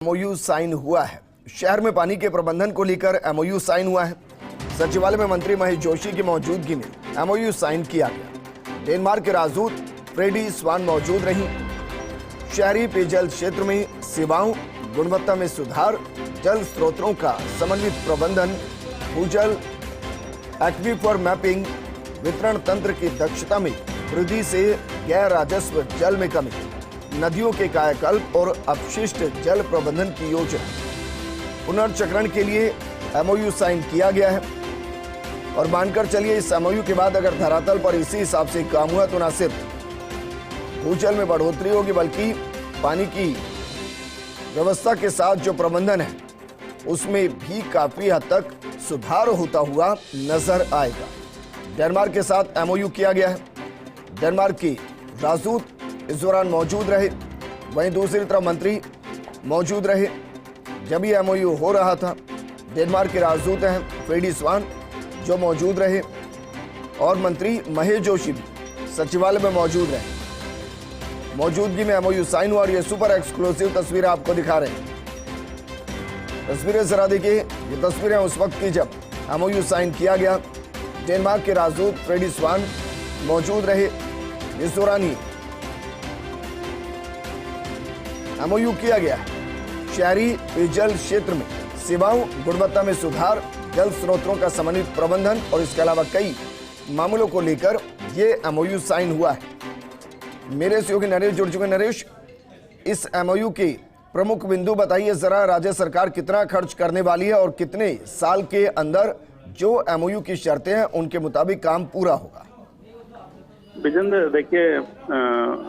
MOU sign हुआ है। शहर में पानी के प्रबंधन को लेकर एमओयू साइन हुआ है। सचिवालय में मंत्री महेश जोशी की मौजूदगी में एमओयू साइन किया गया। डेनमार्क के राजदूत फ्रेडी स्वान मौजूद रहीं। शहरी पेयजल क्षेत्र में सेवाओं, गुणवत्ता में सुधार, जल स्रोतों का समन्वित प्रबंधन, भूजल एक्वीफर मैपिंग, वितरण तंत्र की दक्षता में वृद्धि से गैर राजस्व जल में कमी, नदियों के कायाकल्प और अपशिष्ट जल प्रबंधन की योजना, पुनर्चक्रण के लिए एमओयू साइन किया गया है। और मानकर चलिए इस एमओयू के बाद अगर धरातल पर इसी हिसाब से काम हुआ तो न सिर्फ भूजल में बढ़ोतरी होगी बल्कि पानी की व्यवस्था के साथ जो प्रबंधन है उसमें भी काफी हद तक सुधार होता हुआ नजर आएगा। डेनमार्क के साथ एमओयू किया गया है। डेनमार्क की राजदूत इस दौरान मौजूद रहे, वहीं दूसरी तरफ मंत्री मौजूद रहे जब ये एमओयू हो रहा था। डेनमार्क के राजदूत हैं फ्रेडी स्वान जो मौजूद रहे और मंत्री महेश जोशी भी सचिवालय में मौजूद रहे। मौजूदगी में एमओयू साइन हुआ और ये सुपर एक्सक्लूसिव तस्वीरें आपको दिखा रहे हैं। तस्वीरें जरा देखिए, ये तस्वीरें उस वक्त की जब एमओयू साइन किया गया। डेनमार्क के राजदूत फ्रेडी स्वान मौजूद रहे। इस दौरान ही एमओयू किया गया। शहरी पेयजल क्षेत्र में सेवाओं, गुणवत्ता में सुधार, जल स्रोतों का समन्वित प्रबंधन और इसके अलावा कई मामलों को लेकर ये एमओयू साइन हुआ है। मेरे सहयोगी नरेश जुड़ चुके। नरेश, इस एमओयू के प्रमुख बिंदु बताइए जरा। राज्य सरकार कितना खर्च करने वाली है और कितने साल के अंदर जो एमओयू की शर्तें हैं उनके मुताबिक काम पूरा होगा? विजेंद्र, देखिए,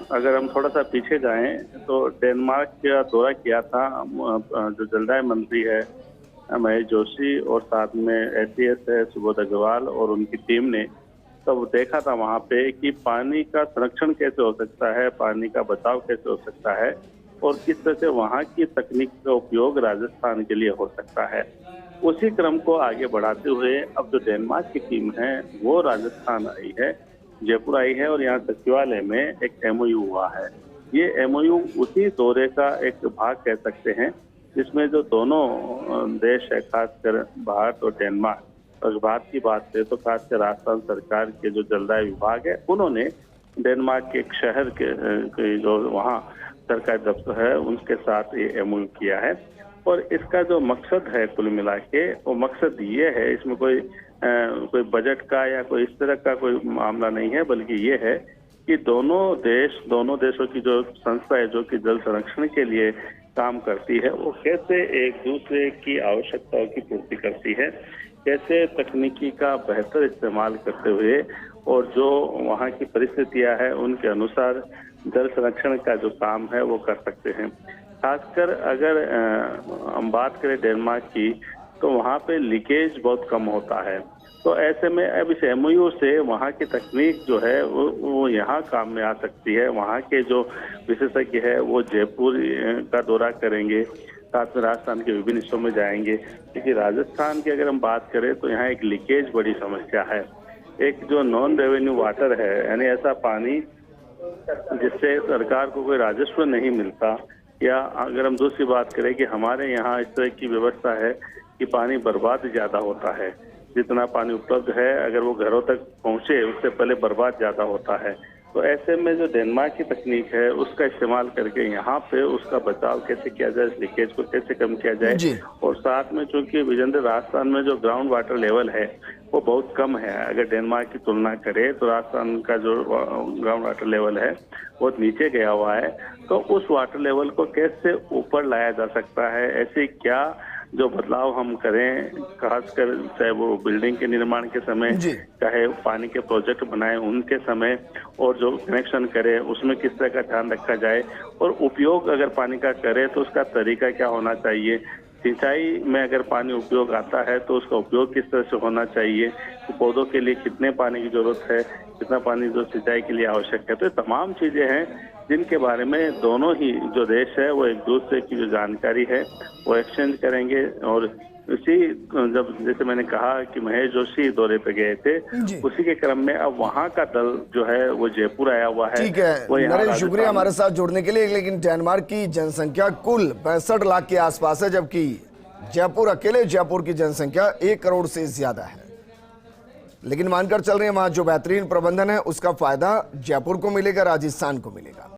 अगर हम थोड़ा सा पीछे जाएं तो डेनमार्क का दौरा किया था जो जलदाय मंत्री है महेश जोशी और साथ में एसीएस है सुबोध अग्रवाल और उनकी टीम ने तब देखा था वहां पे कि पानी का संरक्षण कैसे हो सकता है, पानी का बचाव कैसे हो सकता है और किस तरह से वहां की तकनीक का उपयोग राजस्थान के लिए हो सकता है। उसी क्रम को आगे बढ़ाते हुए अब जो डेनमार्क की टीम है वो राजस्थान आई है, जयपुर आई है और यहाँ सचिवालय में एक एमओयू हुआ है। ये एमओयू उसी दौरे का एक भाग कह सकते हैं जिसमें जो दोनों देश है, खासकर भारत और डेनमार्क, और भारत की बात करें तो खासकर राजस्थान सरकार के जो जलदाय विभाग है उन्होंने डेनमार्क के एक शहर के जो वहाँ सरकारी दफ्तर है उनके साथ ये एमओयू किया है। और इसका जो मकसद है कुल मिला के वो मकसद ये है, इसमें कोई बजट का या कोई इस तरह का कोई मामला नहीं है, बल्कि ये है कि दोनों देशों की जो संस्था है जो कि जल संरक्षण के लिए काम करती है वो कैसे एक दूसरे की आवश्यकताओं की पूर्ति करती है, कैसे तकनीकी का बेहतर इस्तेमाल करते हुए और जो वहाँ की परिस्थितियां हैं उनके अनुसार जल संरक्षण का जो काम है वो कर सकते हैं। खासकर अगर हम बात करें डेनमार्क की तो वहाँ पे लीकेज बहुत कम होता है। तो ऐसे में अब इस एमओयू से वहाँ की तकनीक जो है वो यहाँ काम में आ सकती है। वहाँ के जो विशेषज्ञ है वो जयपुर का दौरा करेंगे, साथ में राजस्थान के विभिन्न हिस्सों में जाएंगे, क्योंकि राजस्थान की अगर हम बात करें तो यहाँ एक लीकेज बड़ी समस्या है। एक जो नॉन रेवेन्यू वाटर है, यानी ऐसा पानी जिससे सरकार को कोई राजस्व नहीं मिलता, या अगर हम दूसरी बात करें कि हमारे यहाँ इस तरह की व्यवस्था है कि पानी बर्बाद ज्यादा होता है। जितना पानी उपलब्ध है अगर वो घरों तक पहुंचे उससे पहले बर्बाद ज्यादा होता है। तो ऐसे में जो डेनमार्क की तकनीक है उसका इस्तेमाल करके यहाँ पे उसका बचाव कैसे किया जाए, इस लीकेज को कैसे कम किया जाए। और साथ में चूंकि विजेंद्र राजस्थान में जो ग्राउंड वाटर लेवल है वो बहुत कम है, अगर डेनमार्क की तुलना करें तो राजस्थान का जो ग्राउंड वाटर लेवल है बहुत नीचे गया हुआ है। तो उस वाटर लेवल को कैसे ऊपर लाया जा सकता है, ऐसे क्या जो बदलाव हम करें, खासकर चाहे वो बिल्डिंग के निर्माण के समय, चाहे पानी के प्रोजेक्ट बनाए उनके समय, और जो कनेक्शन करे उसमें किस तरह का ध्यान रखा जाए, और उपयोग अगर पानी का करे तो उसका तरीका क्या होना चाहिए। सिंचाई में अगर पानी उपयोग आता है तो उसका उपयोग किस तरह से होना चाहिए, तो पौधों के लिए कितने पानी की जरूरत है, कितना पानी जो सिंचाई के लिए आवश्यक है। तो ये तमाम चीजें हैं जिनके बारे में दोनों ही जो देश है वो एक दूसरे की जो जानकारी है वो एक्सचेंज करेंगे और इसी जब जैसे मैंने कहा कि महेश जोशी दौरे पे गए थे, जी। उसी के क्रम में अब वहां का दल जो है वो जयपुर आया हुआ है। ठीक है वो यहाँ नरेश, शुक्रिया राजस्थान- हमारे साथ जुड़ने के लिए। लेकिन डेनमार्क की जनसंख्या कुल 65 लाख के आसपास है, जबकि जयपुर, अकेले जयपुर की जनसंख्या 1 करोड़ से ज्यादा है। लेकिन मानकर चल रहे हैं वहां जो बेहतरीन प्रबंधन है उसका फायदा जयपुर को मिलेगा, राजस्थान को मिलेगा।